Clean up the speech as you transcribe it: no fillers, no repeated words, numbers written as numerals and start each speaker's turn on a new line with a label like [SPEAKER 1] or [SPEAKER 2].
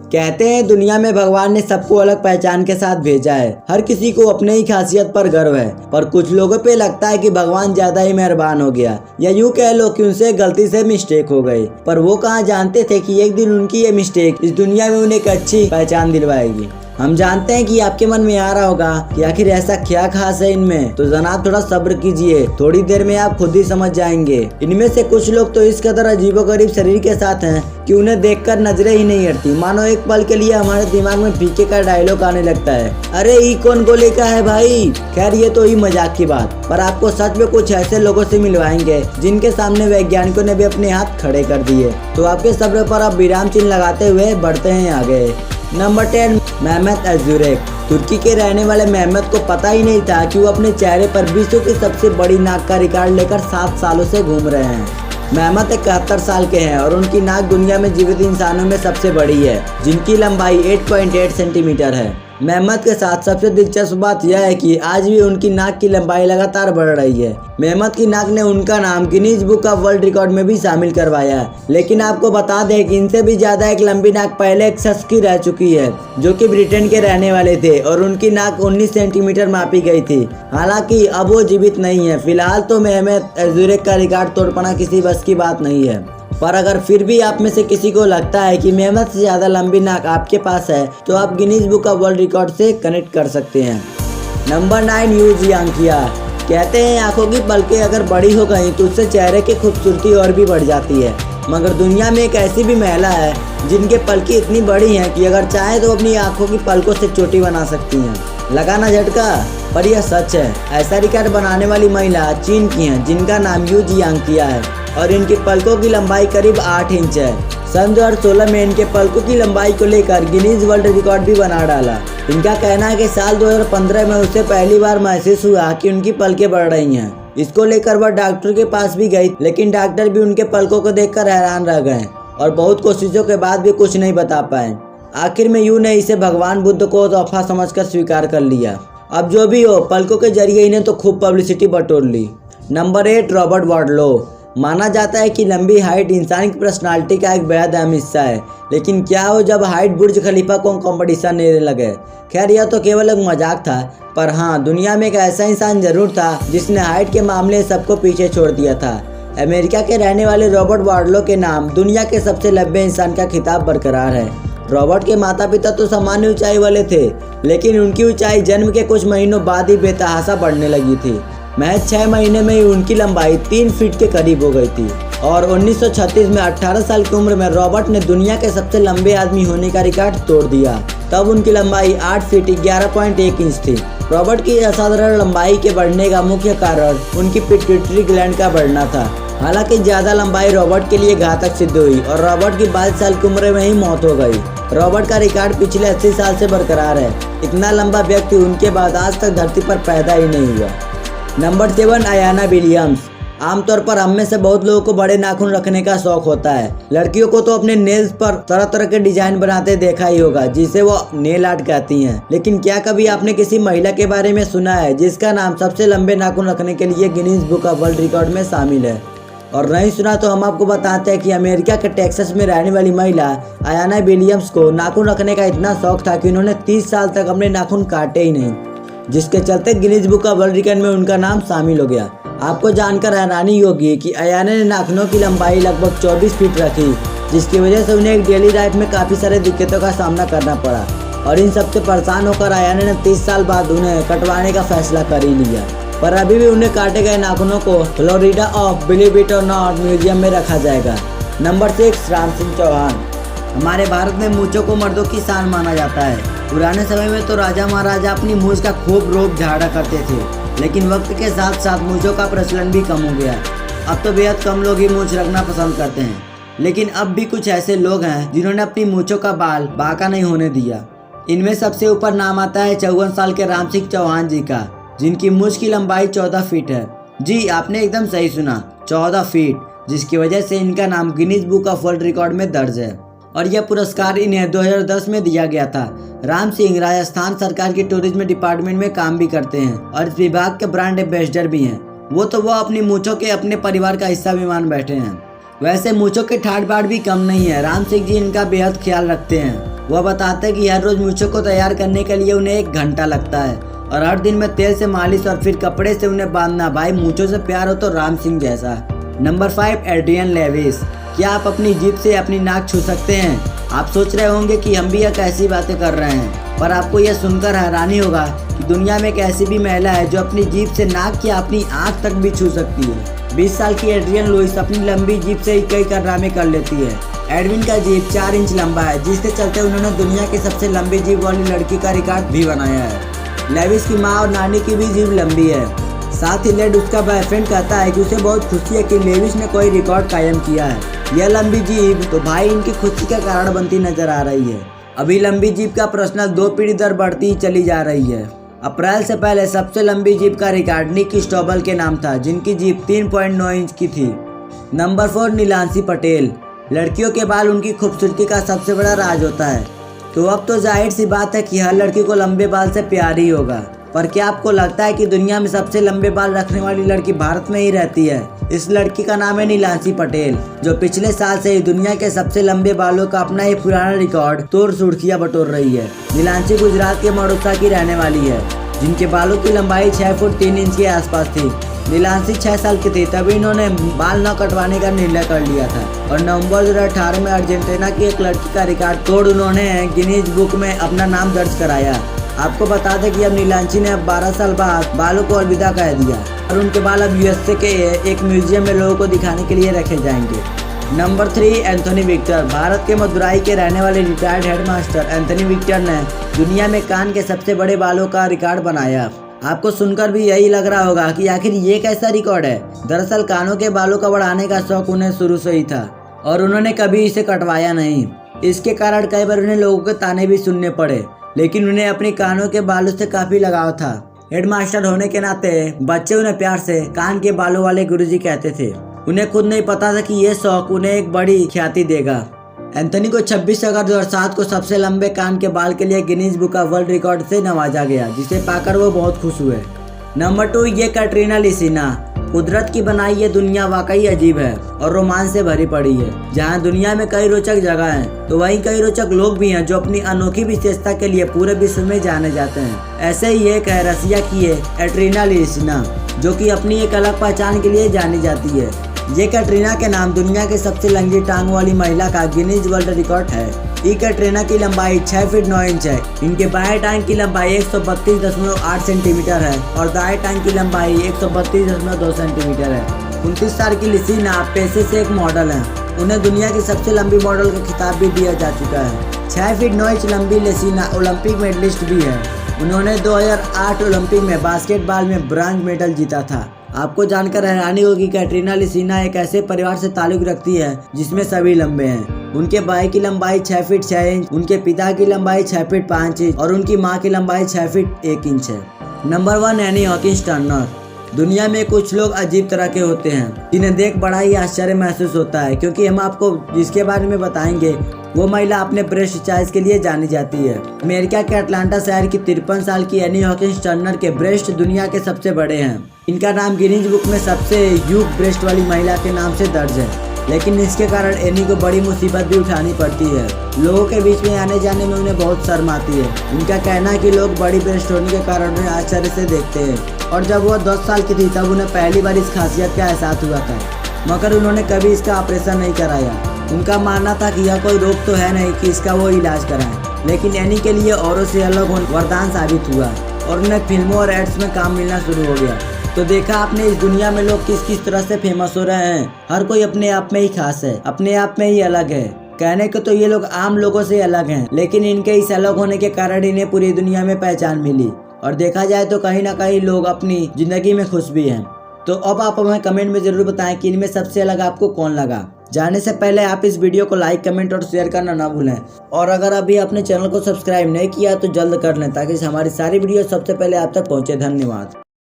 [SPEAKER 1] कहते हैं दुनिया में भगवान ने सबको अलग पहचान के साथ भेजा है। हर किसी को अपने ही खासियत पर गर्व है, पर कुछ लोगों पे लगता है कि भगवान ज्यादा ही मेहरबान हो गया, या यूँ कह लो कि उनसे गलती से मिस्टेक हो गई। पर वो कहाँ जानते थे कि एक दिन उनकी ये मिस्टेक इस दुनिया में उन्हें एक अच्छी पहचान दिलवाएगी। हम जानते हैं कि आपके मन में आ रहा होगा कि आखिर ऐसा क्या खास है इनमें, तो जनाब थोड़ा सब्र कीजिए, थोड़ी देर में आप खुद ही समझ जाएंगे। इनमें से कुछ लोग तो इस कदर अजीबोगरीब शरीर के साथ हैं कि उन्हें देखकर नजरें ही नहीं हटती, मानो एक पल के लिए हमारे दिमाग में पीके का डायलॉग आने लगता है, अरे ई कौन गोले का है भाई। खैर ये तो ही मजाक की बात, पर आपको सच में कुछ ऐसे लोगों से मिलवाएंगे जिनके सामने वैज्ञानिकों ने भी अपने हाथ खड़े कर दिए। तो आपके सब्र पर आप विराम चिन्ह लगाते हुए बढ़ते हैं आगे। नंबर 10, मेहमत अज़ुरेक। तुर्की के रहने वाले मेहमत को पता ही नहीं था कि वो अपने चेहरे पर विश्व की सबसे बड़ी नाक का रिकॉर्ड लेकर 7 सालों से घूम रहे हैं। मेहमत 71 साल के हैं और उनकी नाक दुनिया में जीवित इंसानों में सबसे बड़ी है, जिनकी लंबाई 8.8 सेंटीमीटर है। मेहमत के साथ सबसे दिलचस्प बात यह है कि आज भी उनकी नाक की लंबाई लगातार बढ़ रही है। मेहमत की नाक ने उनका नाम Guinness book of world record में भी शामिल करवाया है। लेकिन आपको बता दें कि इनसे भी ज्यादा एक लंबी नाक पहले एक शख्स की रह चुकी है, जो कि ब्रिटेन के रहने वाले थे और उनकी नाक 19 सेंटीमीटर मापी गई थी। हालांकि अब वो जीवित नहीं है। फिलहाल तो मेहमत अज़ुरेक का रिकॉर्ड तोड़ पाना किसी बस की बात नहीं है, पर अगर फिर भी आप में से किसी को लगता है कि मेहमत से ज्यादा लंबी नाक आपके पास है, तो आप Guinness book of world record से कनेक्ट कर सकते हैं। Number 9, Yu Jianxia. कहते हैं आंखों की पलकें अगर बड़ी हो गई तो उससे चेहरे की खूबसूरती और भी बढ़ जाती है, मगर दुनिया में एक ऐसी भी महिला है जिनके पलकें इतनी बड़ी हैं कि अगर चाहे तो अपनी आंखों की पलकों से चोटी बना सकती हैं। लगाना झटका, पर यह सच है। ऐसा रिकॉर्ड बनाने वाली महिला चीन की है, जिनका नाम यू जियांकिया है और इनकी पलकों की लंबाई करीब 8 इंच है। सन 2016 में इनके पलकों की लंबाई को लेकर गिनीज वर्ल्ड रिकॉर्ड भी बना डाला। इनका कहना है कि साल 2015 में उसे पहली बार महसूस हुआ कि उनकी पलकें बढ़ रही हैं। इसको लेकर वह डॉक्टर के पास भी गई, लेकिन डॉक्टर भी उनके पलकों को देखकर हैरान रह गए और बहुत कोशिशों के बाद भी कुछ नहीं बता पाए। आखिर में यू ने इसे भगवान बुद्ध को तोहफा समझकर स्वीकार कर लिया। अब जो भी हो, पलकों के जरिए इन्हें तो खूब पब्लिसिटी बटोर ली। Number 8, Robert वार्डलो। माना जाता है कि लंबी हाइट इंसान की पर्सनालिटी का एक बेहद अहम हिस्सा है, लेकिन क्या हो जब हाइट बुर्ज खलीफा को कंपटीशन देने लगे। खैर यह तो केवल एक मजाक था, पर हाँ, दुनिया में एक ऐसा इंसान जरूर था जिसने हाइट के मामले सबको पीछे छोड़ दिया था। अमेरिका के रहने वाले रॉबर्ट वार्डलो के नाम दुनिया के सबसे लंबे इंसान का खिताब बरकरार है। रॉबर्ट के माता पिता तो सामान्य ऊंचाई वाले थे, लेकिन उनकी ऊंचाई जन्म के कुछ महीनों बाद ही बेतहाशा बढ़ने लगी थी। महज 6 महीने में ही उनकी लंबाई 3 फीट के करीब हो गई थी और 1936 में 18 साल की उम्र में रॉबर्ट ने दुनिया के सबसे लंबे आदमी होने का रिकॉर्ड तोड़ दिया। तब उनकी लंबाई 8 फीट 11.1 इंच थी। रॉबर्ट की असाधारण लंबाई के बढ़ने का मुख्य कारण उनकी पिट्यूटरी ग्लैंड का बढ़ना था। हालांकि ज्यादा लंबाई रॉबर्ट के लिए घातक सिद्ध हुई और रॉबर्ट की 22 साल की उम्र में ही मौत हो गई। रॉबर्ट का रिकॉर्ड पिछले 80 साल से बरकरार है। इतना लंबा व्यक्ति उनके बाद आज तक धरती पर पैदा ही नहीं हुआ। Number 7, Ayana Williams. आमतौर पर हम में से बहुत लोगों को बड़े नाखून रखने का शौक होता है। लड़कियों को तो अपने नेल्स पर तरह तरह के डिजाइन बनाते देखा ही होगा, जिसे वो नेल आर्ट कहती हैं। लेकिन क्या कभी आपने किसी महिला के बारे में सुना है जिसका नाम सबसे लंबे नाखून रखने के लिए Guinness book of world record में शामिल है? और नहीं सुना तो हम आपको बताते हैं कि अमेरिका के टेक्सास में रहने वाली महिला अयाना विलियम्स को नाखून रखने का इतना शौक था कि उन्होंने 30 साल तक अपने नाखून काटे ही नहीं, जिसके चलते Guinness book of world record में उनका नाम शामिल हो गया। आपको जानकर हैरानी होगी कि अयाना ने नाखूनों की लंबाई लगभग 24 फीट रखी, जिसकी वजह से उन्हें एक डेली लाइफ में काफ़ी सारे दिक्कतों का सामना करना पड़ा। और इन सबसे परेशान होकर अयाना ने 30 साल बाद उन्हें कटवाने का फैसला कर ही लिया। पर अभी भी उन्हें काटे गए नाखूनों को फ्लोरिडा ऑफ बिलीव इट और नॉट म्यूजियम में रखा जाएगा। नंबर 6, राम सिंह चौहान। हमारे भारत में मूंछों को मर्दों की शान माना जाता है। पुराने समय में तो राजा महाराजा अपनी मूंछ का खूब रोब झाड़ा करते थे, लेकिन वक्त के साथ साथ मूंछों का प्रचलन भी कम हो गया। अब तो बेहद कम लोग ही मूंछ रखना पसंद करते हैं, लेकिन अब भी कुछ ऐसे लोग हैं जिन्होंने अपनी मूंछों का बाल बांका नहीं होने दिया। इनमें सबसे ऊपर नाम आता है 54 साल के राम सिंह चौहान जी का, जिनकी मूंछ की लंबाई 14 फीट है। जी आपने एकदम सही सुना, 14 फीट, जिसकी वजह से इनका नाम Guinness book of world record में दर्ज है और यह पुरस्कार इन्हें 2010 में दिया गया था। राम सिंह राजस्थान सरकार की टूरिज्म डिपार्टमेंट में काम भी करते हैं और इस विभाग के ब्रांड एम्बेसडर भी हैं। वो अपनी मूंछों के अपने परिवार का हिस्सा भी मान बैठे हैं। वैसे मूंछों के ठाट बाट भी कम नहीं है। राम सिंह जी इनका बेहद ख्याल रखते हैं। वह बताते हैं कि हर रोज मूंछों को तैयार करने के लिए उन्हें 1 घंटा लगता है और हर दिन में तेल से मालिश और फिर कपड़े से उन्हें बांधना। भाई मूंछों से प्यार हो तो राम सिंह जैसा। Number 5 Adrian Lewis. क्या आप अपनी जीभ से अपनी नाक छू सकते हैं? आप सोच रहे होंगे कि हम भी यह कैसी बातें कर रहे हैं, पर आपको यह सुनकर हैरानी होगा कि दुनिया में एक ऐसी भी महिला है जो अपनी जीभ से नाक या अपनी आंख तक भी छू सकती है। 20 साल की एड्रियन लुइस अपनी लंबी जीभ से ही कई कारनामे कर लेती है। एडविन का जीभ 4 इंच लंबा है, जिसके चलते उन्होंने दुनिया की सबसे लंबी जीभ वाली लड़की का रिकॉर्ड भी बनाया है। लेविस की माँ और नानी की भी जीभ लंबी है। साथ ही लेड उसका बॉयफ्रेंड कहता है कि उसे बहुत खुशी है कि लेविस ने कोई रिकॉर्ड कायम किया है। यह लंबी जीभ तो भाई इनकी खुशी का कारण बनती नजर आ रही है। अभी लंबी जीभ का प्रश्न 2 पीढ़ी दर बढ़ती ही चली जा रही है। अप्रैल से पहले सबसे लंबी जीभ का रिकॉर्ड निक स्टॉबल के नाम था, जिनकी जीभ 3.9 इंच की थी। नंबर 4 नीलांशी पटेल। लड़कियों के बाल उनकी खूबसूरती का सबसे बड़ा राज होता है, तो अब तो जाहिर सी बात है कि हर लड़की को लंबे बाल से प्यार ही होगा। पर क्या आपको लगता है कि दुनिया में सबसे लंबे बाल रखने वाली लड़की भारत में ही रहती है? इस लड़की का नाम है नीलांशी पटेल, जो पिछले साल से ही दुनिया के सबसे लंबे बालों का अपना ही पुराना रिकॉर्ड तोड़ सुर्खियां बटोर रही है। नीलांशी गुजरात के मड़ौसा की रहने वाली है, जिनके बालों की लंबाई 6 फुट 3 इंच के आसपास थी। नीलांशी 6 साल की थी तभी इन्होंने बाल न कटवाने का निर्णय कर लिया था और नवंबर 2018 में अर्जेंटीना की एक लड़की का रिकॉर्ड तोड़ उन्होंने गिनीज बुक में अपना नाम दर्ज कराया। आपको बता दें कि अब नीलांशी ने अब 12 साल बाद बालों को अलविदा कह दिया और उनके बाल अब यूएसए के एक म्यूजियम में लोगों को दिखाने के लिए रखे जाएंगे। Number 3 Anthony Victor. भारत के मदुराई के रहने वाले रिटायर्ड हेडमास्टर एंथोनी विक्टर ने दुनिया में कान के सबसे बड़े बालों का रिकॉर्ड बनाया। आपको सुनकर भी यही लग रहा होगा कि आखिर ये कैसा रिकॉर्ड है। दरअसल कानों के बालों का बढ़ाने का शौक उन्हें शुरू से ही था और उन्होंने कभी इसे कटवाया नहीं। इसके कारण कई बार उन्हें लोगों के ताने भी सुनने पड़े, लेकिन उन्हें अपनी कानों के बालों से काफी लगाव था। हेडमास्टर होने के नाते बच्चे उन्हें प्यार से कान के बालों वाले गुरुजी कहते थे। उन्हें खुद नहीं पता था कि यह शौक उन्हें एक बड़ी ख्याति देगा। एंथोनी को 26 अगस्त 2007 को सबसे लंबे कान के बाल के लिए Guinness book of world record से नवाजा गया, जिसे पाकर वो बहुत खुश हुए। नंबर 2 ये कैटरीना लिसिना। कुदरत की बनाई ये दुनिया वाकई अजीब है और रोमांच से भरी पड़ी है। जहां दुनिया में कई रोचक जगह हैं, तो वहीं कई रोचक लोग भी हैं जो अपनी अनोखी विशेषता के लिए पूरे विश्व में जाने जाते हैं। ऐसे ही एक है रसिया की कैटरीना लिसिना, जो कि अपनी एक अलग पहचान के लिए जानी जाती है। ये कैटरीना के नाम दुनिया की सबसे लंबी टांग वाली महिला का गिनीज वर्ल्ड रिकॉर्ड है। ये कैटरीना की लंबाई 6 फीट 9 इंच है। इनके बाएं टांग की लंबाई 132.8 सेंटीमीटर है और दाएं टांग की लंबाई 132.2 सेंटीमीटर है। 29 साल की लिसिना पेशे से एक मॉडल है। उन्हें दुनिया की सबसे लंबी मॉडल का खिताब भी दिया जा चुका है। 6 फीट 9 इंच लंबी लिसिना ओलंपिक मेडलिस्ट भी है। उन्होंने 2008 ओलंपिक में बास्केटबॉल में ब्रॉन्ज मेडल जीता था। आपको जानकर हैरानी होगी कैटरीना लिसिना एक ऐसे परिवार से ताल्लुक रखती है जिसमें सभी लंबे हैं। उनके भाई की लंबाई 6 फीट 6 इंच, उनके पिता की लंबाई 6 फीट 5 इंच और उनकी मां की लंबाई 6 फीट 1 इंच है। Number 1 any Hawkins Turner. दुनिया में कुछ लोग अजीब तरह के होते हैं जिन्हें देख बड़ा ही आश्चर्य महसूस होता है, क्योंकि हम आपको जिसके बारे में बताएंगे वो महिला अपने ब्रेस्ट साइज के लिए जानी जाती है। अमेरिका के अटलांटा शहर की 53 साल की एनी हॉकिंस टर्नर के ब्रेस्ट दुनिया के सबसे बड़े हैं। इनका नाम गिनीज बुक में सबसे ह्यूज ब्रेस्ट वाली महिला के नाम से दर्ज है, लेकिन इसके कारण एनी को बड़ी मुसीबत भी उठानी पड़ती है। लोगों के बीच में आने जाने में उन्हें बहुत शर्म आती है। उनका कहना है कि लोग बड़ी ब्रेस्ट होने के कारण उन्हें आश्चर्य से देखते हैं और जब वह 10 साल की थी तब उन्हें पहली बार इस खासियत का एहसास हुआ था, मगर उन्होंने कभी इसका ऑपरेशन नहीं कराया। उनका मानना था कि यह कोई रोग तो है नहीं कि इसका वो इलाज कराएं, लेकिन एनी के लिए औरों से अलग होना वरदान साबित हुआ और उन्हें फिल्मों और एड्स में काम मिलना शुरू हो गया। तो देखा आपने इस दुनिया में लोग किस किस तरह से फेमस हो रहे हैं। हर कोई अपने आप में ही खास है, अपने आप में ही अलग है। कहने को तो ये लोग आम लोगों से अलग हैं, लेकिन इनके इस अलग होने के कारण इन्हें पूरी दुनिया में पहचान मिली और देखा जाए तो कहीं ना कहीं लोग अपनी जिंदगी में खुश भी हैं। तो अब आप हमें कमेंट में जरूर बताएं कि इनमें सबसे अलग आपको कौन लगा। जाने से पहले आप इस वीडियो को लाइक, कमेंट और शेयर करना ना भूलें और अगर अभी आपने चैनल को सब्सक्राइब नहीं किया तो जल्द कर लें ताकि हमारी सारी वीडियो सबसे पहले आप तक पहुंचे। धन्यवाद।